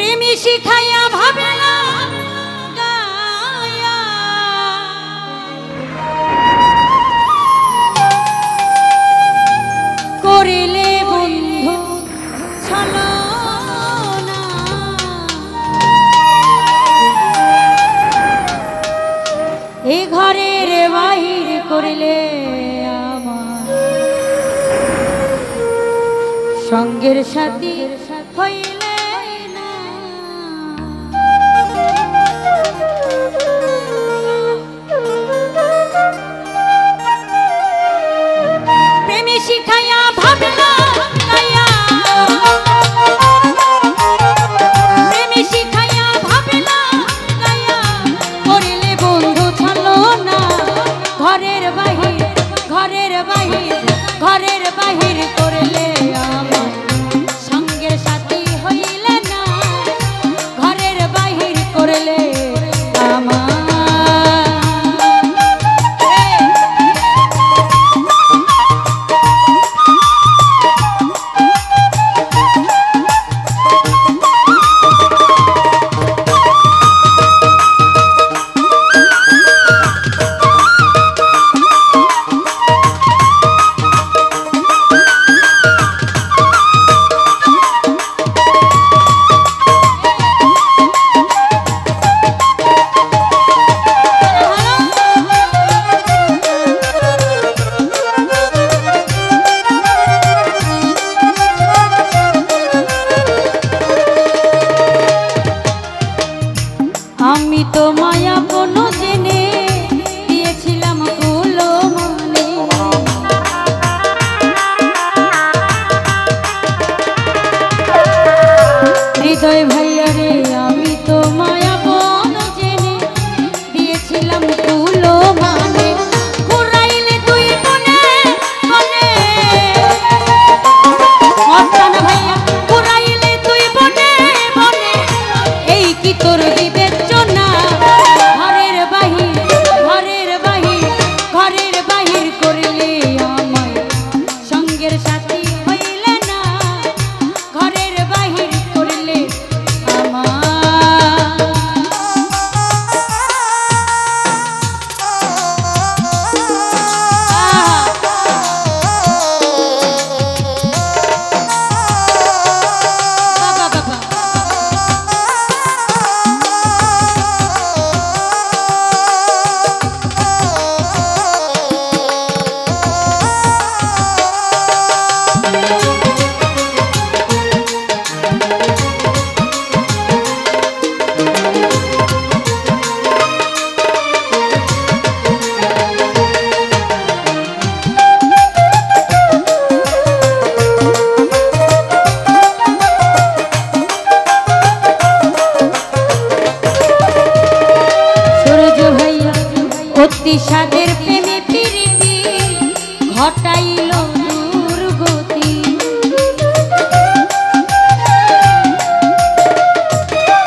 প্রেমী শিখাইয়া ভাবে না গায়া করিলে বন্ধু ছলনা এ ঘরের বাহির করিলে আমার সঙ্গের সাথী হইলে না প্রেমী শিখাইয়া ভাবনা গায়া প্রেমী শিখাইয়া ভাবনা গায়া করিলে বন্ধু ছলনা ঘরের বাহির ঘরের বাহির ঘরের বাহির করলে আমার সঙ্গের সাথী হইলে না ঘরের বাহির করলে আমার আমি তো মায়া কোনো জেনে দিয়েছিলাম কুলো মনে হৃদয় ভাইয়া রে আমি তো মায়া কোনো জেনে দিয়েছিলাম কুলো মানে ঘুরাইলে তুই মনে মনে মস্তান ভাইয়া ঘুরাইলে তুই মনে মনে এই কি তোর বিবেচনা ঘরের বাহির ঘরের বাহির ঘরের বাহির করলে আমায় সঙ্গের সাথী হইলে না ঘরের বাহির করলে আমার অতি সাদের প্রেমে প্রীতি ঘটাইল দুর্গতি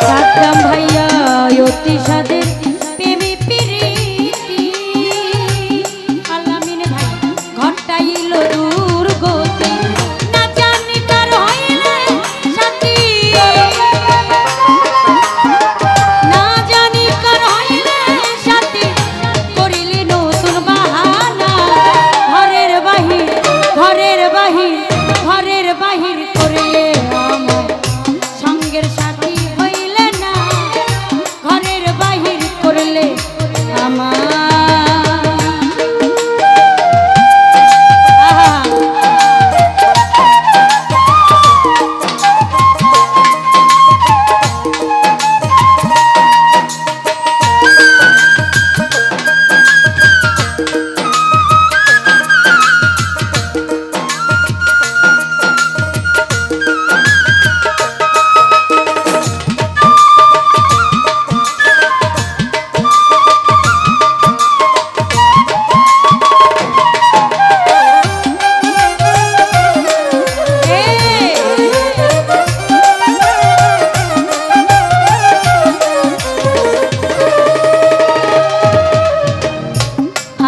সাদ্দাম ভাইয়া অতি সাদের প্রেমে প্রীতি আলামিন ভাই ঘটাইল দুর্গতি না জানি কার হইলে সাথী না জানি কার হইলে সাথী করিলি নতুন বাহানা ঘরের বাহির ঘরের বাহির ঘরের বাহির করলে আমার সঙ্গের সাথী হইলে না ঘরের বাহির করলে আমার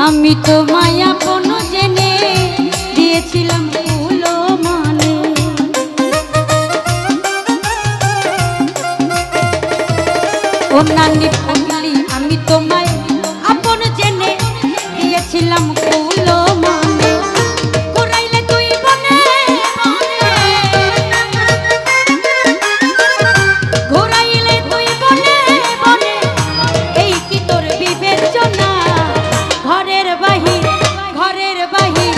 আমি তো মায়া কোনো জেনে দিয়েছিলাম কুলো মানে নানি পাগলি আমি তোমায় আপন জেনে দিয়েছিলাম কুলো মনে ঘুরাইলে তুই বনে ঘুরাইলে তুই বনে বনে এই কি তোর বিবেচনা ঘরের বাহির ঘরের বাহির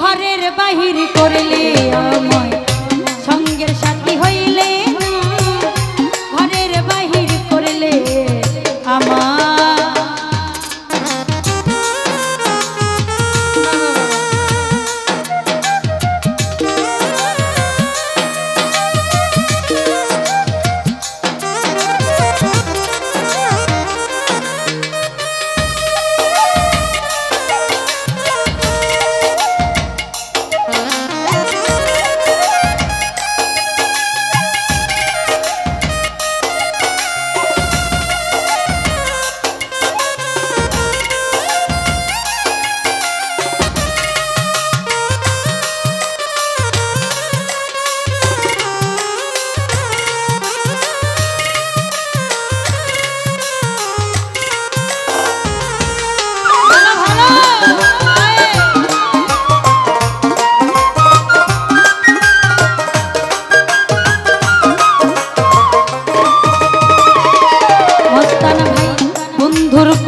ঘরের বাহির করলে আমায় সঙ্গের সাথী হইলে না ঘরের বাহির করলে আমার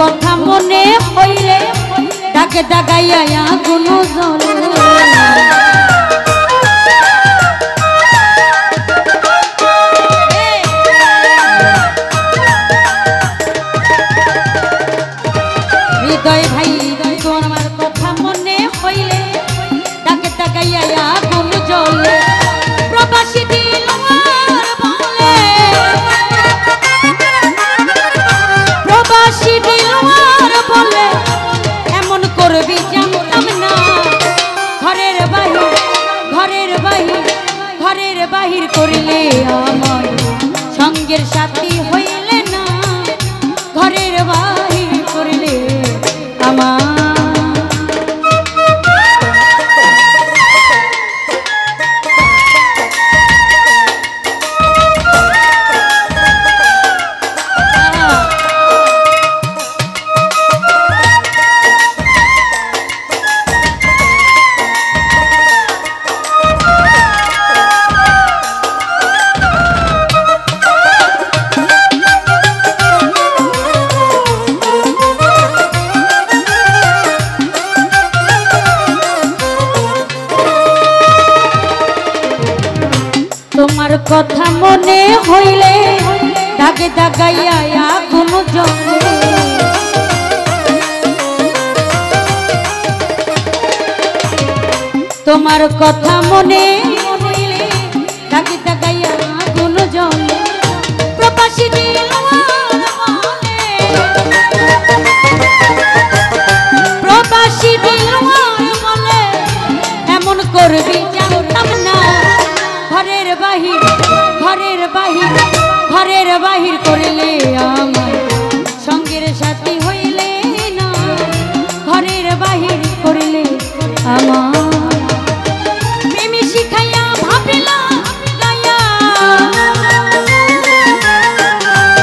কথা মনে হইলে ডাকে ডাকাইয়া কোনো জলে হৃদয় ভাই তোমার কথা মনে হইলে ডাকে ডাকাইয়া কোনো জলে প্রবাসী দিল বলে প্রবাসী বলে এমন করবি জানতাম না ঘরের বাহির ঘরের বাহির ঘরের বাহির করলে আমার সঙ্গের সাথী হইলে না ঘরের বাহির করলে আমার তোমার কথা মনে হইলে ডাকে ডাকাইয়া কোনো জলে তোমার কথা মনে হইলে ডাকে ডাকাইয়া কোনো জলে প্রবাসী দিল প্রবাসী দিল বলে এমন করবি জানতাম না ঘরের বাহির ঘরের বাহির ঘরের বাহির করলে আমার সঙ্গের সাথী হইলে না ঘরের বাহির করলে আমার প্রেমী শিখাইয়া ভাবিলা গায়া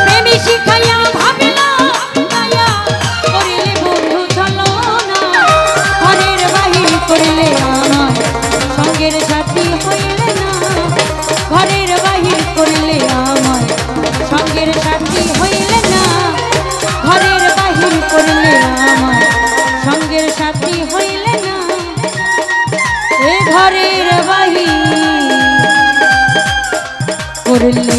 প্রেমী শিখাইয়া ভাবিলা গায়া করলে বন্ধু চলো না ঘরের বাহির করলে আমার সঙ্গের সাথী হইলে না ঘরের বাহির করলে আমার সঙ্গের সাথী হইলে না ঘরের বাহির করলে আমার সঙ্গের সাথী হইলে না এ ঘরের বাহির করলে